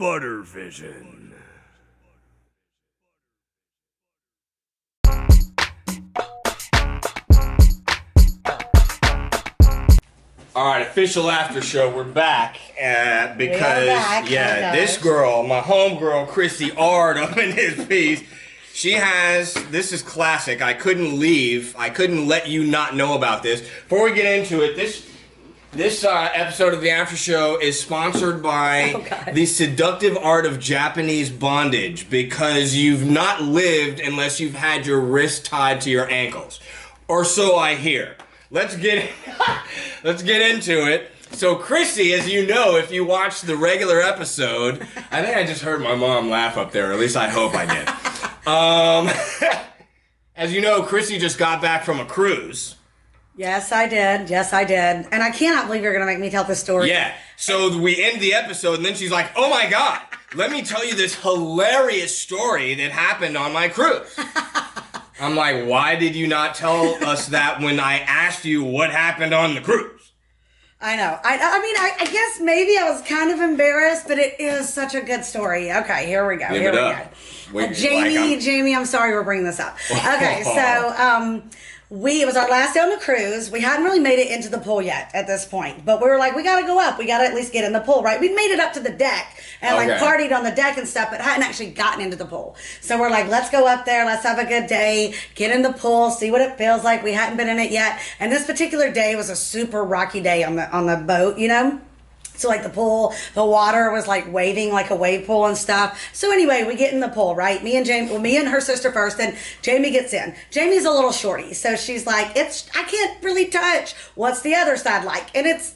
Buttervision. Alright, official after show. We're back because, this girl, my homegirl, Kristi up in this piece, she has, this is classic. I couldn't leave. I couldn't let you not know about this. Before we get into it, this episode of the After Show is sponsored by the seductive art of Japanese bondage, because you've not lived unless you've had your wrist tied to your ankles. Or so I hear. Let's get into it. So Kristi, as you know, if you watched the regular episode, I think I just heard my mom laugh up there, or at least I hope I did. As you know, Kristi just got back from a cruise. Yes, I did. And I cannot believe you're going to make me tell this story. Yeah. So we end the episode, and then she's like, oh my God, let me tell you this hilarious story that happened on my cruise. I'm like, why did you not tell us that when I asked you what happened on the cruise? I know. I guess maybe I was kind of embarrassed, but it is such a good story. Okay, here we go. Jamie, I'm sorry we're bringing this up. Okay, so it was our last day on the cruise. We hadn't really made it into the pool yet at this point, but we were like, we got to go up. We got to at least get in the pool, right? We'd made it up to the deck and partied on the deck and stuff, but hadn't actually gotten into the pool. So we're like, let's go up there. Let's have a good day. Get in the pool. See what it feels like. We hadn't been in it yet. And this particular day was a super rocky day on the boat, you know? So like the pool, the water was like waving like a wave pool and stuff. So anyway, we get in the pool, right? Me and her sister first, and Jamie gets in. Jamie's a little shorty, so she's like, I can't really touch. What's the other side like? And if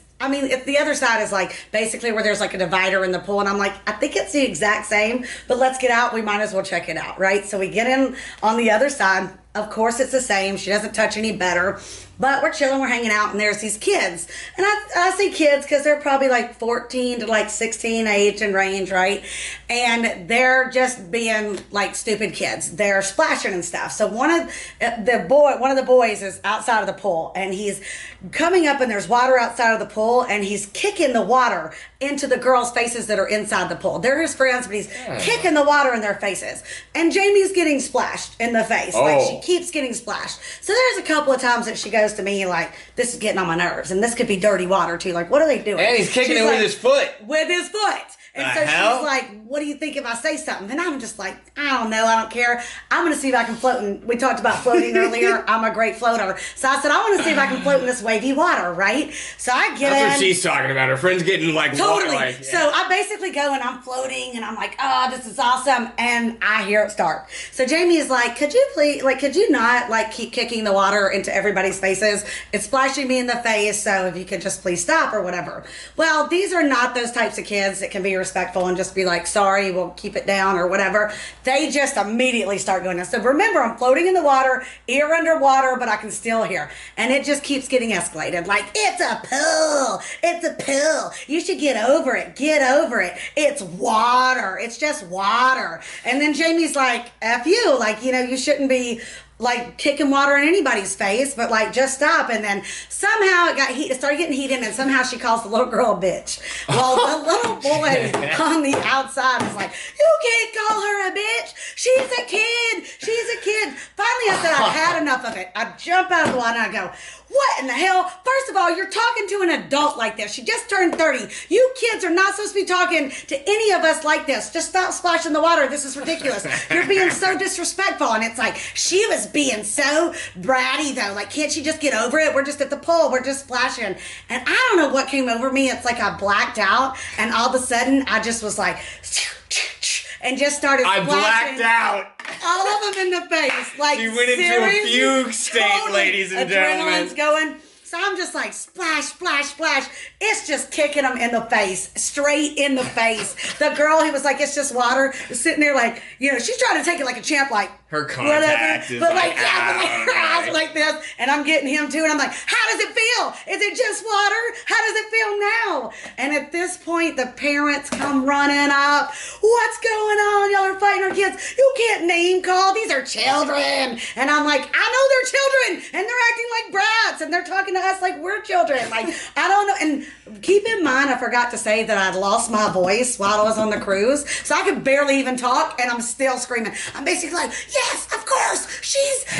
the other side is like basically where there's like a divider in the pool, and I'm like, I think it's the exact same, but let's get out. We might as well check it out, right? So we get in on the other side. Of course, it's the same. She doesn't touch any better. But we're chilling, we're hanging out, and there's these kids. And I say kids because they're probably like 14 to like 16 age and range, right? And they're just being like stupid kids. They're splashing and stuff. So one of the boys is outside of the pool, and he's coming up, and there's water outside of the pool, and he's kicking the water into the girls' faces that are inside the pool. They're his friends, but he's kicking the water in their faces. And Jamie's getting splashed in the face. Like, she keeps getting splashed. So there's a couple of times that she goes to me like, this is getting on my nerves, and this could be dirty water too. Like, what are they doing? And he's kicking it with his foot. With his foot. And so she's like, what do you think if I say something? And I'm just like, I don't know. I don't care. I'm going to see if I can float. And we talked about floating earlier. I'm a great floater. So I said, I want to see if I can float in this wavy water, right? So I get in. That's what she's talking about. Her friend's getting like totally. Water. Like, So I basically go and I'm floating and I'm like, oh, this is awesome. And I hear it start. So Jamie is like, could you not like keep kicking the water into everybody's faces? It's splashing me in the face. So if you could just please stop or whatever. Well, these are not those types of kids that can be respectful and just be like, sorry, we'll keep it down or whatever. They just immediately start going this. So remember, I'm floating in the water, ear underwater, but I can still hear. And it just keeps getting escalated. Like, it's a pool. It's a pool. You should get over it. Get over it. It's water. It's just water. And then Jamie's like, F you. Like, you shouldn't be like kicking water in anybody's face, but like just stop. And then somehow it started getting heated, and somehow she calls the little girl a bitch. Well, the little boy on the outside is like, you can't call her a bitch. She's a kid. Finally, I said, I've had enough of it. I jump out of the water and I go, what in the hell? First of all, you're talking to an adult like this. She just turned 30. You kids are not supposed to be talking to any of us like this. Just stop splashing the water. This is ridiculous. You're being so disrespectful. And it's like, she was being so bratty though. Like, can't she just get over it? We're just at the pool. We're just splashing. And I don't know what came over me. It's like I blacked out. And all of a sudden, I just was like, and just started splashing. I blacked out. All of them in the face. Like, she went into a fugue state, ladies and gentlemen. Adrenaline's going. So I'm just like, splash, splash, splash. It's just kicking them in the face, straight in the face. The girl who was like, it's just water, is sitting there like, she's trying to take it like a champ, like, her contact whatever. is but like, her eyes are like this, and I'm getting him too, and I'm like, how does it feel? Is it just water? How does it feel now? And at this point, the parents come running up. What's going on? Y'all are fighting our kids. You can't name call. These are children. And I'm like, I know they're children, and they're acting like brats, and they're talking to us like we're children. Like, I don't know. And keep in mind, I forgot to say that I'd lost my voice while I was on the cruise. So I could barely even talk, and I'm still screaming. I'm basically like, yes, of course,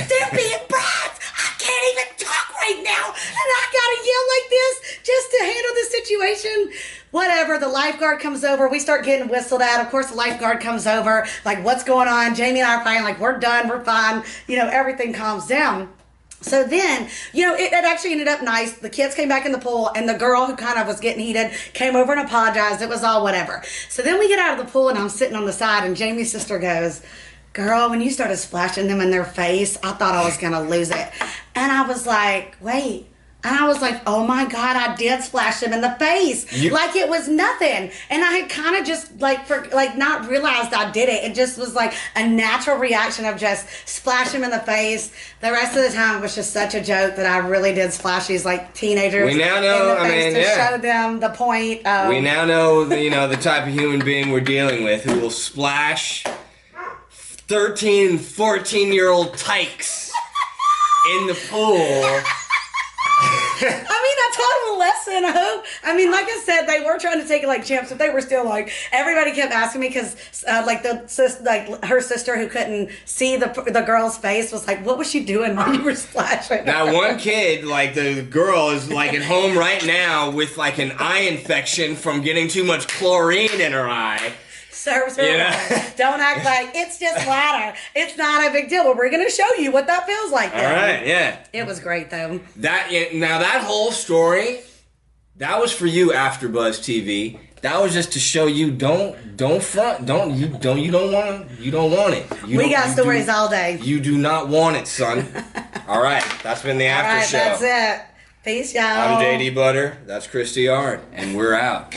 they're being brats. I can't even talk right now. And I gotta yell like this just to handle the situation. Whatever, the lifeguard comes over. We start getting whistled at. Of course, the lifeguard comes over. Like, what's going on? Jamie and I are fine. Like, we're done. We're fine. You know, everything calms down. So then, you know, it actually ended up nice. The kids came back in the pool, and the girl who kind of was getting heated came over and apologized. It was all whatever. So then we get out of the pool, and I'm sitting on the side, and Jamie's sister goes, girl, when you started splashing them in their face, I thought I was going to lose it. And I was like, wait. And I was like, oh my God, I did splash him in the face. Like it was nothing. And I had kind of just not realized I did it. It just was like a natural reaction of just splash him in the face. The rest of the time it was just such a joke that I really did splash these like teenagers we now know, in the face to show them the point. We now know the type of human being we're dealing with who will splash 13, 14-year-old tykes in the pool. I mean, I taught them a lesson, I hope. I mean, like I said, they were trying to take it like champs, but they were still like, everybody kept asking me because, her sister who couldn't see the girl's face was like, what was she doing while you were splashing? That one kid, like the girl, is like at home right now with like an eye infection from getting too much chlorine in her eye. Serves her right. Don't act like it's just water. It's not a big deal. But we're going to show you what that feels like. Then. All right, yeah. It was great though. Now that whole story, that was for you, AfterBuzz TV. That was just to show you don't front, you don't want it. We got stories all day. You do not want it, son. All right, that's been the After Show. That's it. Peace, y'all. I'm JD Butter. That's Kristi Art, and we're out.